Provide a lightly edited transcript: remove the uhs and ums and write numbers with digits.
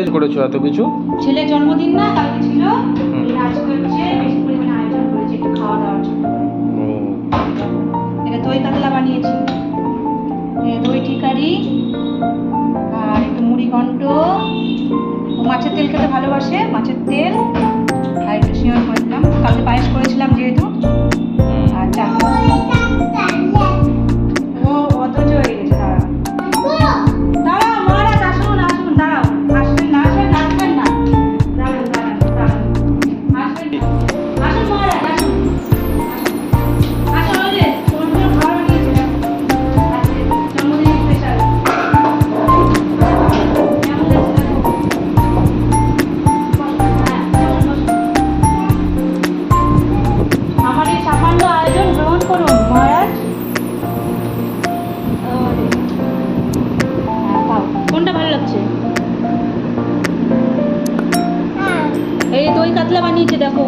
Surprise করেছো এত কিছু? ছেলের জন্মদিন না, কালকে ছিল। আজকে হচ্ছে বেশি পরিমাণে আয়োজন করেছি একটু খাওয়া দাওয়ার জন্য। এটা দই কাতলা বানিয়েছি, দই টিকারি, আর একটু মুড়ি ঘন্ট। ও মাছের তেল খেতে ভালোবাসে, মাছের তেল, আর একটু সিঁড় করে দিলাম, কালকে পায়েস করেছিলাম যেহেতু। আর চাটনি। ও অথচ হয়ে গেছে। দাঁড়াও মহারাজ, আসুন আসুন, দাঁড়াও, আসবেন না, আসবেন না, দাঁড়ান দাঁড়ান দাঁড়ান, আসবেন না, আসুন মহারাজ, আসুন আসুন। ওই যে তোমার খাবার বানিয়েছিলাম আজকে জন্মদিন স্পেশাল। কেমন লাগছে দেখো। আমার এই সামান্য আয়োজন গ্রহণ করুন মহারাজ। কোনটা ভালো লাগছে? এই দই কাতলা বানিয়েছে দেখো।